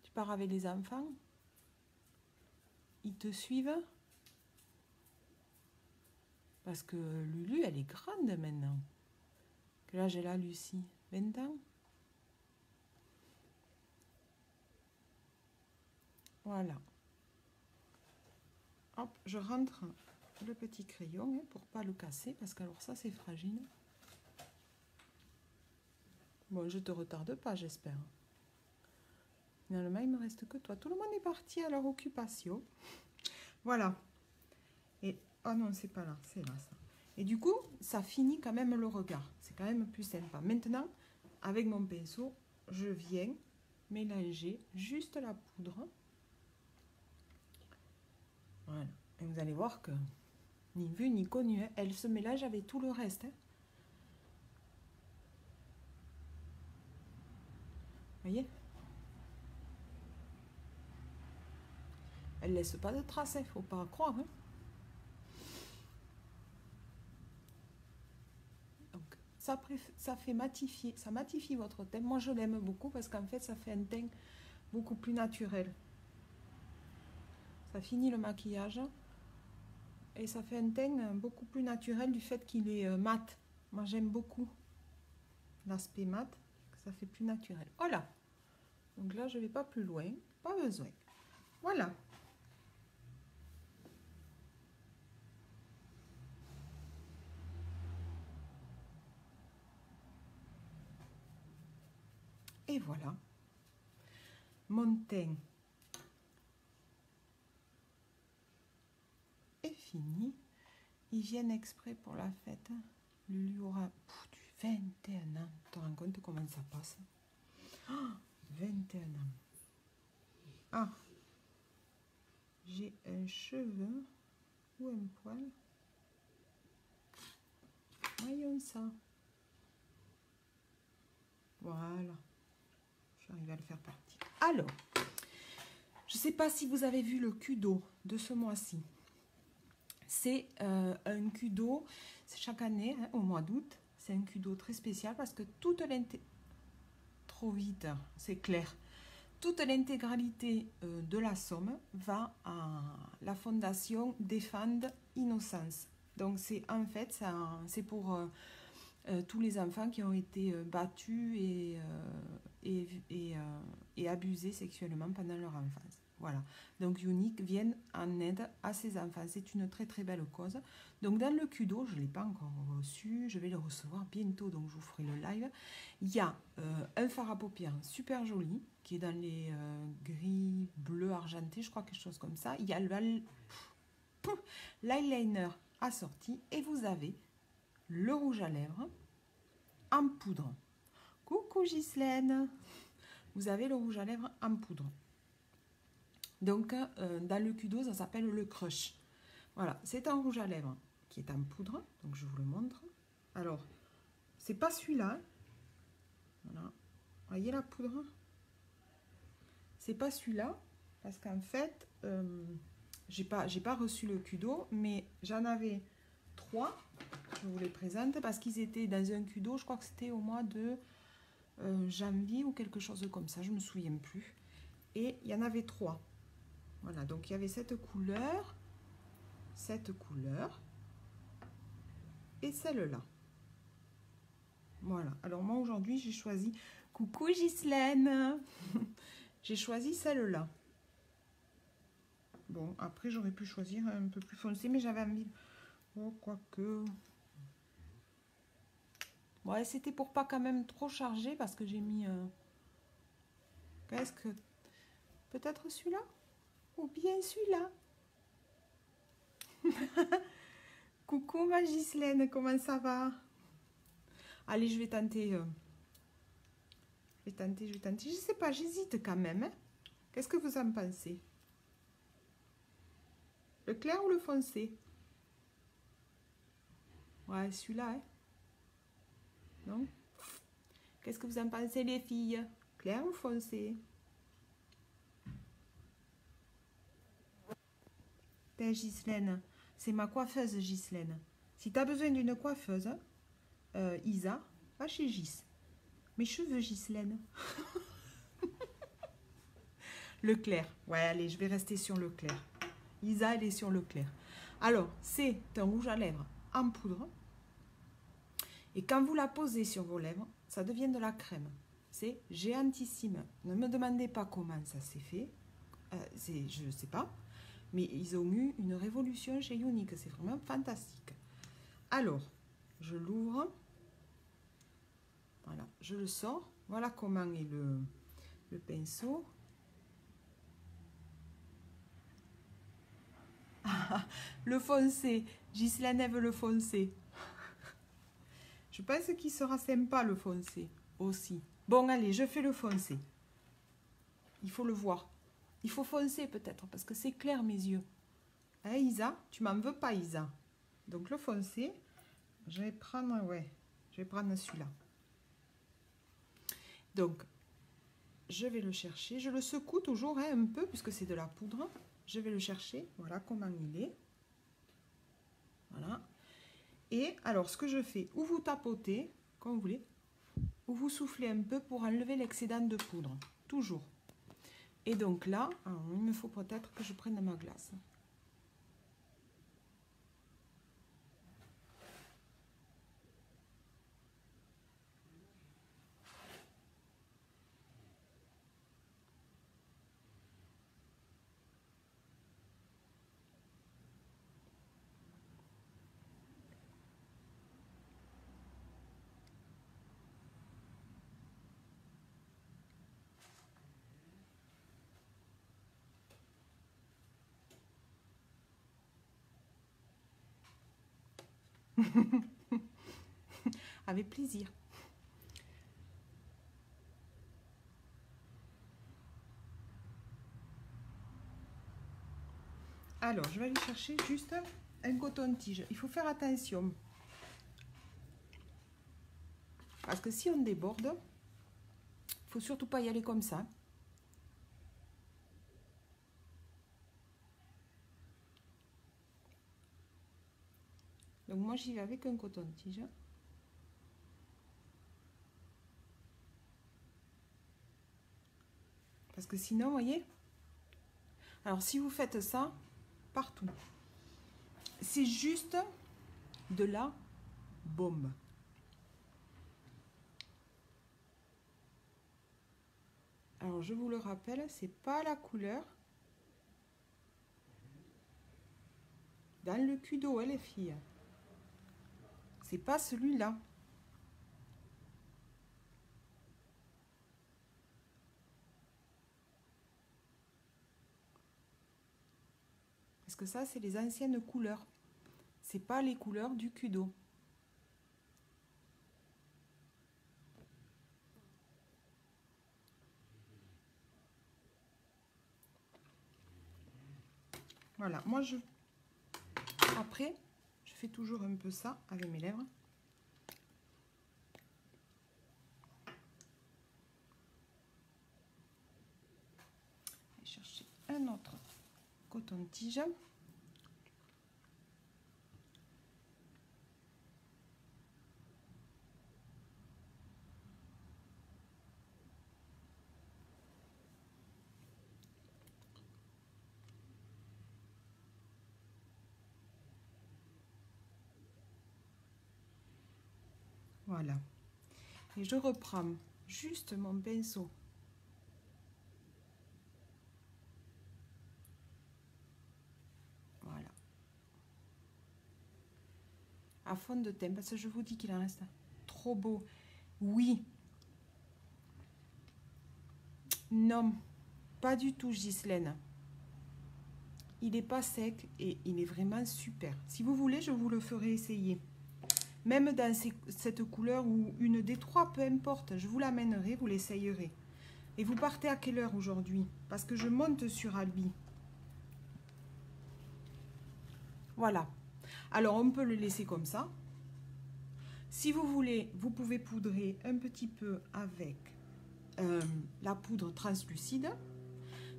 Tu pars avec les enfants? Ils te suivent? Parce que Lulu, elle est grande maintenant. Quel âge elle a, Lucie? 20 ans? Voilà. Hop, je rentre le petit crayon hein, pour pas le casser, parce que alors ça, c'est fragile. Bon, je te retarde pas, j'espère. Finalement, il me reste que toi. Tout le monde est parti à leur occupation. Voilà. Et, oh non, c'est pas là, c'est là, ça. Et du coup, ça finit quand même le regard. C'est quand même plus sympa. Maintenant, avec mon pinceau, je viens mélanger juste la poudre. Voilà. Et vous allez voir que, ni vu ni connu, hein, elle se mélange avec tout le reste. Hein. Voyez? Elle laisse pas de traces, il ne faut pas croire. Hein. Donc, ça fait matifier, ça matifie votre teint. Moi, je l'aime beaucoup parce qu'en fait, ça fait un teint beaucoup plus naturel. Ça finit le maquillage et ça fait un teint beaucoup plus naturel du fait qu'il est mat. Moi, j'aime beaucoup l'aspect mat, ça fait plus naturel. Voilà. Donc là, je ne vais pas plus loin, pas besoin. Voilà. Et voilà. Mon teint est fini. Ils viennent exprès pour la fête. Lulu aura du 21 ans. Tu te rends compte comment ça passe? Oh, 21 ans. Ah, j'ai un cheveu ou un poil. Voyons ça. Voilà. J'arrive à le faire partir. Alors, je ne sais pas si vous avez vu le Kudo de ce mois-ci. C'est un Kudo, c'est chaque année, hein, au mois d'août. C'est un Kudo très spécial parce que toute l'intégralité... Trop vite, c'est clair. Toute l'intégralité de la somme va à la fondation Défendre Innocence. Donc c'est en fait, c'est pour tous les enfants qui ont été battus et abusés sexuellement pendant leur enfance. Voilà. Donc Unique viennent en aide à ces enfants. C'est une très très belle cause. Donc dans le Kudo, je ne l'ai pas encore reçu, je vais le recevoir bientôt, donc je vous ferai le live. Il y a un fard à paupières super joli, qui est dans les gris, bleu, argenté, je crois, quelque chose comme ça. Il y a l'eyeliner assorti et vous avez le rouge à lèvres en poudre. Coucou Ghislaine, vous avez le rouge à lèvres en poudre. Donc, dans le Kudo, ça s'appelle le Crush. Voilà, c'est un rouge à lèvres qui est en poudre. Donc, je vous le montre. Alors, c'est pas celui-là. Voilà. Voyez la poudre? C'est pas celui-là. Parce qu'en fait, j'ai pas reçu le Kudo. Mais j'en avais 3. Je vous les présente parce qu'ils étaient dans un Kudo. Je crois que c'était au mois de janvier ou quelque chose comme ça. Je me souviens plus. Et il y en avait 3. Voilà, donc il y avait cette couleur et celle-là. Voilà, alors moi aujourd'hui j'ai choisi, coucou Ghislaine, j'ai choisi celle-là. Bon, après j'aurais pu choisir un peu plus foncé, mais j'avais envie, oh quoique. Ouais, c'était pour pas quand même trop charger parce que j'ai mis, qu'est-ce que, peut-être celui-là? Ou bien celui-là. Coucou ma Ghislaine, comment ça va? Allez, je vais tenter. Je vais tenter. Je sais pas, j'hésite quand même. Hein. Qu'est-ce que vous en pensez? Le clair ou le foncé? Ouais, celui-là, hein? Non? Qu'est-ce que vous en pensez, les filles? Clair ou foncé? Ben, Ghislaine, c'est ma coiffeuse, Ghislaine. Si tu as besoin d'une coiffeuse, Isa, va chez Gis. Mes cheveux, Ghislaine. Le clair. Ouais, allez, je vais rester sur le clair. Isa, elle est sur le clair. Alors, c'est un rouge à lèvres en poudre. Et quand vous la posez sur vos lèvres, ça devient de la crème. C'est géantissime. Ne me demandez pas comment ça s'est fait. Je ne sais pas. Mais ils ont eu une révolution chez Younique. C'est vraiment fantastique. Alors, je l'ouvre. Voilà, je le sors. Voilà comment est le pinceau. Le foncé. Ghislaine veut le foncé. Je pense qu'il sera sympa le foncé aussi. Bon, allez, je fais le foncé. Il faut le voir. Il faut foncer peut-être parce que c'est clair mes yeux. Hein, Isa? Tu m'en veux pas, Isa? Donc le foncé, je vais prendre, ouais, je vais prendre celui-là. Donc, je vais le chercher. Je le secoue toujours hein, un peu puisque c'est de la poudre. Je vais le chercher. Voilà comment il est. Voilà. Et alors, ce que je fais, ou vous tapotez, comme vous voulez, ou vous soufflez un peu pour enlever l'excédent de poudre. Toujours. Et donc là, alors, il me faut peut-être que je prenne ma glace. Avec plaisir. Alors, je vais aller chercher juste un coton-tige. Il faut faire attention. Parce que si on déborde, il ne faut surtout pas y aller comme ça. Donc moi, j'y vais avec un coton-tige. Parce que sinon, vous voyez, alors si vous faites ça partout, c'est juste de la bombe. Alors, je vous le rappelle, c'est pas la couleur. Dans le cul d'eau, hein, les filles. C'est pas celui-là. Parce que ça, c'est les anciennes couleurs. C'est pas les couleurs du cul d'eau. Voilà, moi je... Après, je fais toujours un peu ça avec mes lèvres. Je vais chercher un autre coton-tige. Voilà. Et je reprends juste mon pinceau. Voilà. À fond de teint, parce que je vous dis qu'il en reste trop beau. Oui. Non, pas du tout, Ghislaine. Il n'est pas sec et il est vraiment super. Si vous voulez, je vous le ferai essayer. Même dans cette couleur ou une des trois, peu importe, je vous l'amènerai, vous l'essayerez. Et vous partez à quelle heure aujourd'hui? Parce que je monte sur Albi. Voilà. Alors, on peut le laisser comme ça. Si vous voulez, vous pouvez poudrer un petit peu avec la poudre translucide.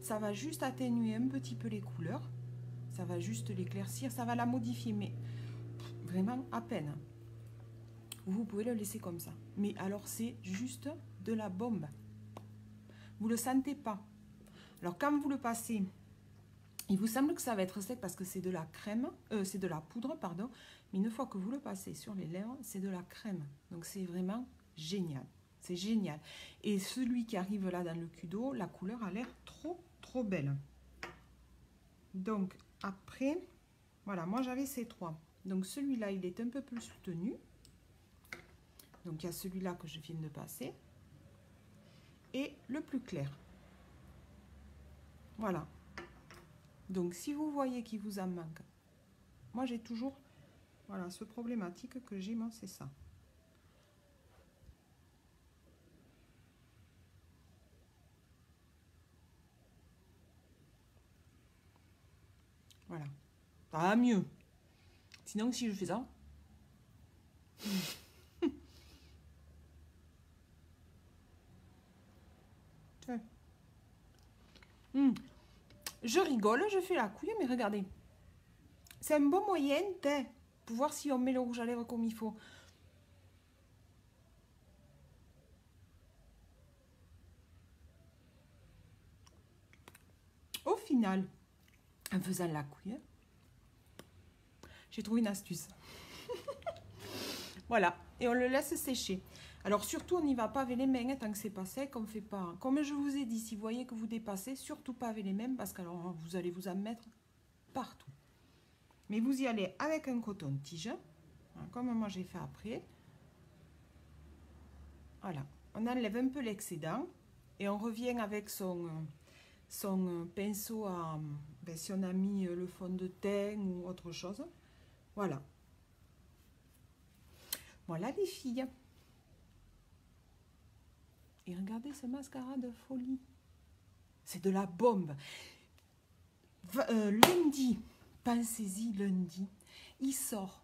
Ça va juste atténuer un petit peu les couleurs. Ça va juste l'éclaircir. Ça va la modifier, mais vraiment à peine. Vous pouvez le laisser comme ça. Mais alors, c'est juste de la bombe. Vous ne le sentez pas. Alors, quand vous le passez, il vous semble que ça va être sec parce que c'est de la crème, c'est de la poudre, pardon. Mais une fois que vous le passez sur les lèvres, c'est de la crème. Donc, c'est vraiment génial. C'est génial. Et celui qui arrive là dans le cul d'eau, la couleur a l'air trop, trop belle. Donc, après, voilà, moi j'avais ces trois. Donc, celui-là, il est un peu plus soutenu. Donc, il y a celui-là que je viens de passer. Et le plus clair. Voilà. Donc, si vous voyez qu'il vous en manque, moi j'ai toujours, voilà, ce problématique que j'ai, moi, c'est ça. Voilà. Ça va mieux. Sinon, si je fais ça... Je rigole, je fais la couille, mais regardez. C'est un bon moyen pour voir si on met le rouge à lèvres comme il faut. Au final, en faisant la couille, j'ai trouvé une astuce. Voilà, et on le laisse sécher. Alors surtout, on n'y va pas avec les mains, tant que c'est pas sec, on fait pas. Comme je vous ai dit, si vous voyez que vous dépassez, surtout pas avec les mains, parce que alors vous allez vous en mettre partout. Mais vous y allez avec un coton-tige, comme moi j'ai fait après. Voilà, on enlève un peu l'excédent et on revient avec son pinceau à, si on a mis le fond de teint ou autre chose. Voilà. Voilà les filles. Et regardez ce mascara de folie. C'est de la bombe. Lundi, pensez-y, lundi, il sort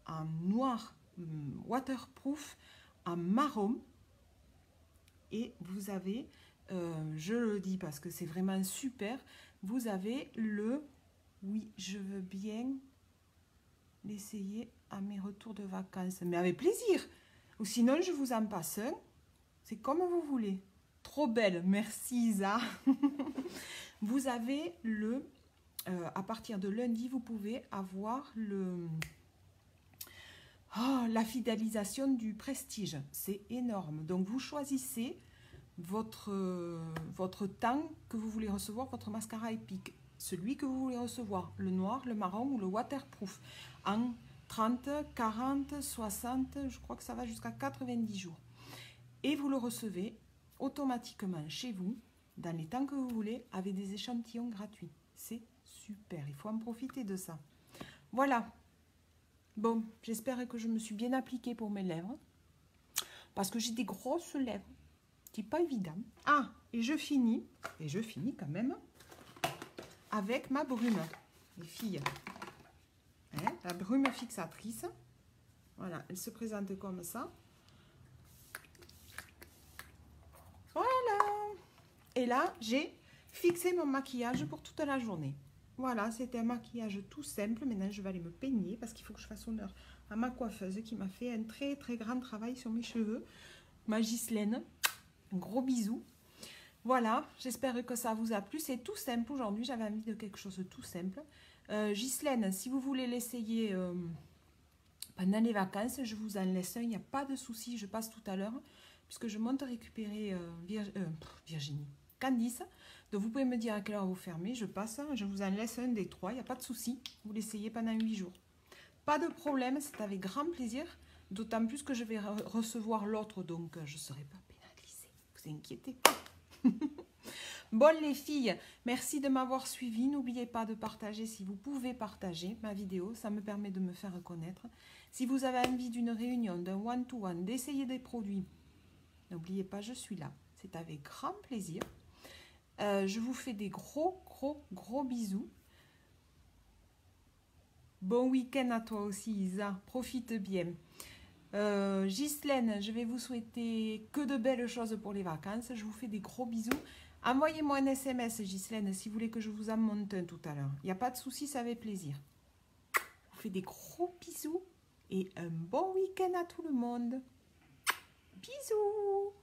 en noir waterproof, en marron. Et vous avez, je le dis parce que c'est vraiment super, vous avez le, oui, je veux bien l'essayer à mes retours de vacances. Mais avec plaisir. Ou sinon, je vous en passe un. C'est comme vous voulez. Trop belle. Merci, Isa. Vous avez le... à partir de lundi, vous pouvez avoir le... Oh, la fidélisation du prestige. C'est énorme. Donc, vous choisissez votre temps que vous voulez recevoir, votre mascara épique. Celui que vous voulez recevoir. Le noir, le marron ou le waterproof. En 30, 40, 60, je crois que ça va jusqu'à 90 jours. Et vous le recevez automatiquement chez vous, dans les temps que vous voulez, avec des échantillons gratuits. C'est super, il faut en profiter de ça. Voilà. Bon, j'espère que je me suis bien appliquée pour mes lèvres. Parce que j'ai des grosses lèvres. C'est pas évident. Ah, et je finis quand même, avec ma brume, les filles. Hein, la brume fixatrice. Voilà, elle se présente comme ça. Voilà. Et là, j'ai fixé mon maquillage pour toute la journée. Voilà, c'était un maquillage tout simple. Maintenant, je vais aller me peigner parce qu'il faut que je fasse honneur à ma coiffeuse qui m'a fait un très, très grand travail sur mes cheveux. Ma Ghislaine, un gros bisou. Voilà, j'espère que ça vous a plu. C'est tout simple aujourd'hui. J'avais envie de quelque chose de tout simple. Ghislaine, si vous voulez l'essayer pendant les vacances, je vous en laisse un. Il n'y a pas de souci. Je passe tout à l'heure. Puisque je monte récupérer Virginie, Candice. Donc vous pouvez me dire à quelle heure vous fermez, je passe, je vous en laisse un des trois, il n'y a pas de souci. Vous l'essayez pendant 8 jours. Pas de problème, c'est avec grand plaisir. D'autant plus que je vais recevoir l'autre, donc je ne serai pas pénalisée. Ne vous inquiétez pas. Bon les filles, merci de m'avoir suivi. N'oubliez pas de partager si vous pouvez partager ma vidéo. Ça me permet de me faire connaître. Si vous avez envie d'une réunion, d'un one-to-one, d'essayer des produits, n'oubliez pas, je suis là. C'est avec grand plaisir. Je vous fais des gros bisous. Bon week-end à toi aussi, Isa. Profite bien. Ghislaine, je vais vous souhaiter que de belles choses pour les vacances. Je vous fais des gros bisous. Envoyez-moi un SMS, Ghislaine, si vous voulez que je vous en monte un tout à l'heure. Il n'y a pas de souci, ça fait plaisir. Je vous fais des gros bisous et un bon week-end à tout le monde. Bisous!